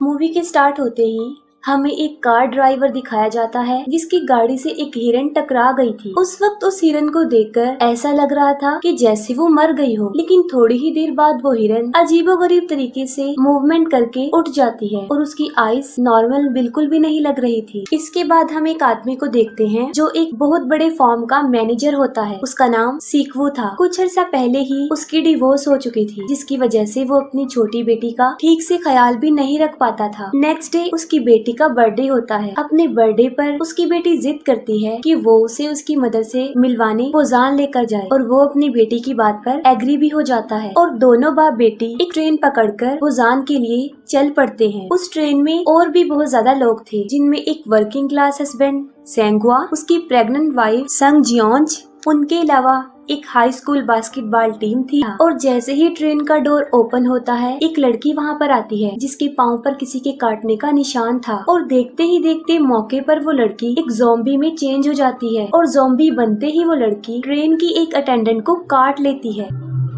Movie के start होते ही हमें एक कार ड्राइवर दिखाया जाता है जिसकी गाड़ी से एक हिरन टकरा गई थी। उस वक्त उस हिरन को देखकर ऐसा लग रहा था कि जैसे वो मर गई हो, लेकिन थोड़ी ही देर बाद वो हिरन अजीबोगरीब तरीके से मूवमेंट करके उठ जाती है और उसकी आईज नॉर्मल बिल्कुल भी नहीं लग रही थी। इसके बाद हम एक आदमी को देखते हैं जो एक बहुत बड़े फॉर्म का मैनेजर होता है। उसका नाम सीक्वू था। कुछ अर्सा पहले ही उसकी डिवोर्स हो चुकी थी, जिसकी वजह से वो अपनी छोटी बेटी का ठीक से ख्याल भी नहीं रख पाता था। नेक्स्ट डे उसकी बेटी का बर्थडे होता है। अपने बर्थडे पर उसकी बेटी जिद करती है कि वो उसे उसकी मदर से मिलवाने पोजान लेकर जाए और वो अपनी बेटी की बात पर एग्री भी हो जाता है और दोनों बाप बेटी एक ट्रेन पकड़कर पोजान के लिए चल पड़ते हैं। उस ट्रेन में और भी बहुत ज्यादा लोग थे, जिनमें एक वर्किंग क्लास हस्बैंड सेंगुआ, उसकी प्रेग्नेंट वाइफ संग जियोंज, उनके अलावा एक हाई स्कूल बास्केटबॉल टीम थी। और जैसे ही ट्रेन का डोर ओपन होता है, एक लड़की वहाँ पर आती है जिसके पाँव पर किसी के काटने का निशान था और देखते ही देखते मौके पर वो लड़की एक ज़ॉम्बी में चेंज हो जाती है और ज़ॉम्बी बनते ही वो लड़की ट्रेन की एक अटेंडेंट को काट लेती है।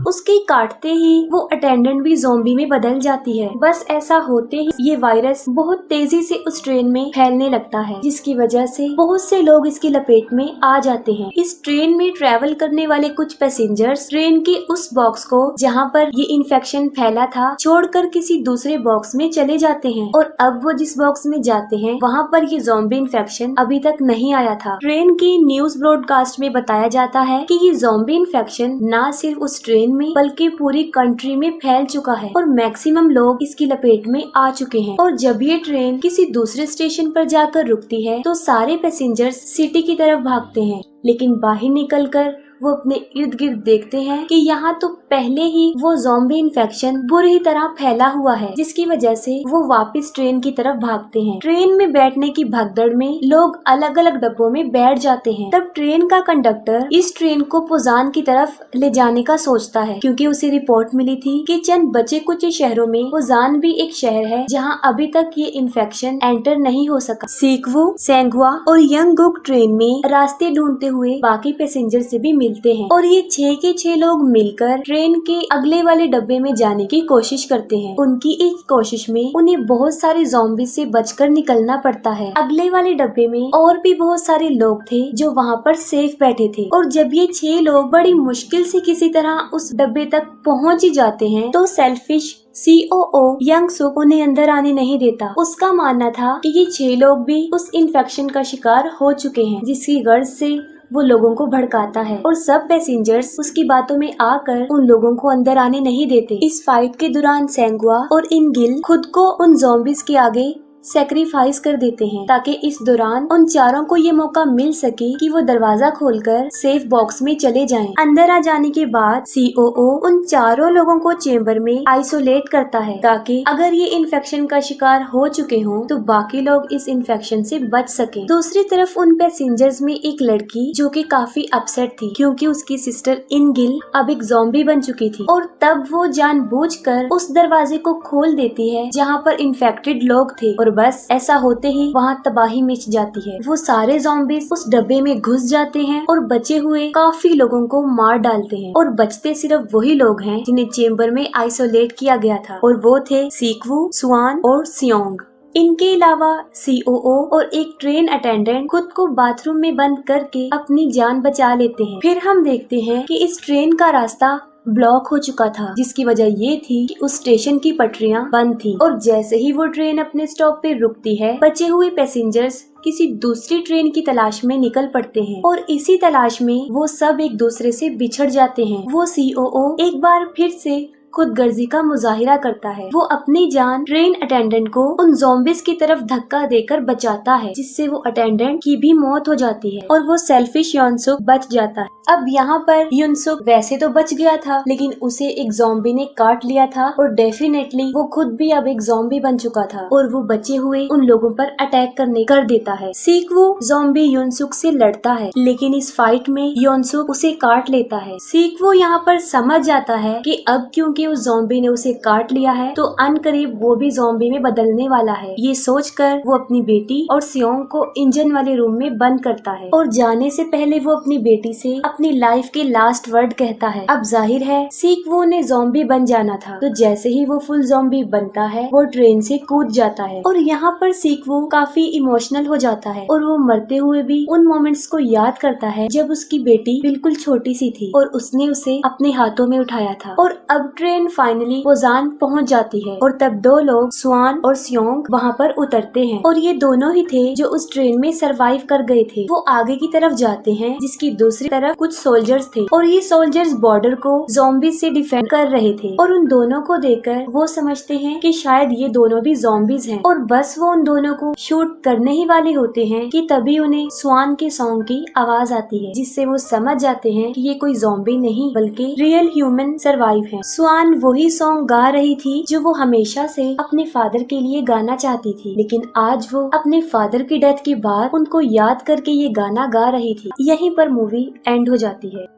उसके काटते ही वो अटेंडेंट भी ज़ॉम्बी में बदल जाती है। बस ऐसा होते ही ये वायरस बहुत तेजी से उस ट्रेन में फैलने लगता है, जिसकी वजह से बहुत से लोग इसकी लपेट में आ जाते हैं। इस ट्रेन में ट्रेवल करने वाले कुछ पैसेंजर्स ट्रेन के उस बॉक्स को जहाँ पर ये इन्फेक्शन फैला था छोड़कर किसी दूसरे बॉक्स में चले जाते हैं और अब वो जिस बॉक्स में जाते हैं वहाँ पर ये ज़ॉम्बी इन्फेक्शन अभी तक नहीं आया था। ट्रेन की न्यूज ब्रॉडकास्ट में बताया जाता है कि ये ज़ॉम्बी इन्फेक्शन न सिर्फ उस ट्रेन में बल्कि पूरी कंट्री में फैल चुका है और मैक्सिमम लोग इसकी लपेट में आ चुके हैं। और जब ये ट्रेन किसी दूसरे स्टेशन पर जाकर रुकती है तो सारे पैसेंजर्स सिटी की तरफ भागते हैं, लेकिन बाहर निकलकर वो अपने इर्द गिर्द देखते हैं कि यहाँ तो पहले ही वो ज़ॉम्बी इन्फेक्शन बुरी तरह फैला हुआ है, जिसकी वजह से वो वापस ट्रेन की तरफ भागते हैं। ट्रेन में बैठने की भगदड़ में लोग अलग अलग डब्बों में बैठ जाते हैं। तब ट्रेन का कंडक्टर इस ट्रेन को पोजान की तरफ ले जाने का सोचता है, क्योंकि उसे रिपोर्ट मिली थी कि चंद बचे कुछ शहरों में पोजान भी एक शहर है जहाँ अभी तक ये इन्फेक्शन एंटर नहीं हो सका। सीक्वू, सेंगुआ और यंगगुक ट्रेन में रास्ते ढूंढते हुए बाकी पैसेंजर से भी मिलते हैं और ये 6 के 6 लोग मिलकर ट्रेन के अगले वाले डब्बे में जाने की कोशिश करते हैं। उनकी इस कोशिश में उन्हें बहुत सारे ज़ॉम्बी से बचकर निकलना पड़ता है। अगले वाले डब्बे में और भी बहुत सारे लोग थे जो वहाँ पर सेफ बैठे थे और जब ये 6 लोग बड़ी मुश्किल से किसी तरह उस डब्बे तक पहुँच ही जाते हैं तो सेल्फिश COO यंग सुक उन्हें अंदर आने नहीं देता। उसका मानना था कि ये 6 लोग भी उस इन्फेक्शन का शिकार हो चुके हैं, जिसकी गर्ज से वो लोगों को भड़काता है और सब पैसेंजर्स उसकी बातों में आकर उन लोगों को अंदर आने नहीं देते। इस फाइट के दौरान सेंगुआ और इनगिल खुद को उन ज़ॉम्बीज के आगे सेक्रीफाइस कर देते हैं ताकि इस दौरान उन चारों को ये मौका मिल सके कि वो दरवाजा खोलकर सेफ बॉक्स में चले जाएं। अंदर आ जाने के बाद COO उन चारों लोगों को चेंबर में आइसोलेट करता है ताकि अगर ये इन्फेक्शन का शिकार हो चुके हों तो बाकी लोग इस इन्फेक्शन से बच सके। दूसरी तरफ उन पैसेंजर्स में एक लड़की जो कि काफी अपसेट थी क्योंकि उसकी सिस्टर इनगिल अब एक ज़ॉम्बी बन चुकी थी और तब वो जानबूझकर उस दरवाजे को खोल देती है जहाँ पर इन्फेक्टेड लोग थे और बस ऐसा होते ही वहाँ तबाही मच जाती है। वो सारे ज़ॉम्बीज उस डब्बे में घुस जाते हैं और बचे हुए काफी लोगों को मार डालते हैं और बचते सिर्फ वही लोग हैं जिन्हें चेंबर में आइसोलेट किया गया था और वो थे सीक्वू, सुआन और सियोंग। इनके अलावा COO और एक ट्रेन अटेंडेंट खुद को बाथरूम में बंद करके अपनी जान बचा लेते हैं। फिर हम देखते हैं कि इस ट्रेन का रास्ता ब्लॉक हो चुका था, जिसकी वजह ये थी कि उस स्टेशन की पटरियां बंद थी और जैसे ही वो ट्रेन अपने स्टॉप पे रुकती है बचे हुए पैसेंजर्स किसी दूसरी ट्रेन की तलाश में निकल पड़ते हैं और इसी तलाश में वो सब एक दूसरे से बिछड़ जाते हैं। वो COO एक बार फिर से खुद गर्जी का मुजाहिरा करता है। वो अपनी जान ट्रेन अटेंडेंट को उन ज़ॉम्बीज की तरफ धक्का देकर बचाता है, जिससे वो अटेंडेंट की भी मौत हो जाती है और वो सेल्फिश युनसुक बच जाता है। अब यहाँ पर युनसुक वैसे तो बच गया था, लेकिन उसे एक ज़ॉम्बी ने काट लिया था और डेफिनेटली वो खुद भी अब एक ज़ॉम्बी बन चुका था और वो बचे हुए उन लोगों पर अटैक कर देता है। सीक्वू ज़ॉम्बी युनसुक से लड़ता है, लेकिन इस फाइट में युनसुक उसे काट लेता है। सीक्वू यहाँ पर समझ जाता है कि अब क्योंकि उस ज़ॉम्बी ने उसे काट लिया है तो अनकरीब वो भी ज़ॉम्बी में बदलने वाला है। ये सोचकर वो अपनी बेटी और सियोंग को इंजन वाले रूम में बंद करता है और जाने से पहले वो अपनी बेटी से अपनी लाइफ के लास्ट वर्ड कहता है। अब जाहिर है सीक्वू ने ज़ॉम्बी बन जाना था, तो जैसे ही वो फुल ज़ॉम्बी बनता है वो ट्रेन से कूद जाता है और यहाँ पर सीक्वू काफी इमोशनल हो जाता है और वो मरते हुए भी उन मोमेंट्स को याद करता है जब उसकी बेटी बिल्कुल छोटी सी थी और उसने उसे अपने हाथों में उठाया था। और अब ट्रेन फाइनली पोजान पहुंच जाती है और तब दो लोग स्वान और स्योंग वहाँ पर उतरते हैं और ये दोनों ही थे जो उस ट्रेन में सरवाइव कर गए थे। वो आगे की तरफ जाते हैं जिसकी दूसरी तरफ कुछ सोल्जर्स थे और ये सोल्जर्स बॉर्डर को ज़ॉम्बी से डिफेंड कर रहे थे और उन दोनों को देखकर वो समझते हैं कि शायद ये दोनों भी ज़ॉम्बीज हैं और बस वो उन दोनों को शूट करने ही वाले होते हैं कि तभी उन्हें स्वान के सॉन्ग की आवाज आती है, जिससे वो समझ जाते हैं कि ये कोई ज़ॉम्बी नहीं बल्कि रियल ह्यूमन सरवाइव हैं। स्वान वही सॉन्ग गा रही थी जो वो हमेशा से अपने फादर के लिए गाना चाहती थी, लेकिन आज वो अपने फादर की डेथ के बाद उनको याद करके ये गाना गा रही थी। यहीं पर मूवी एंड हो जाती है।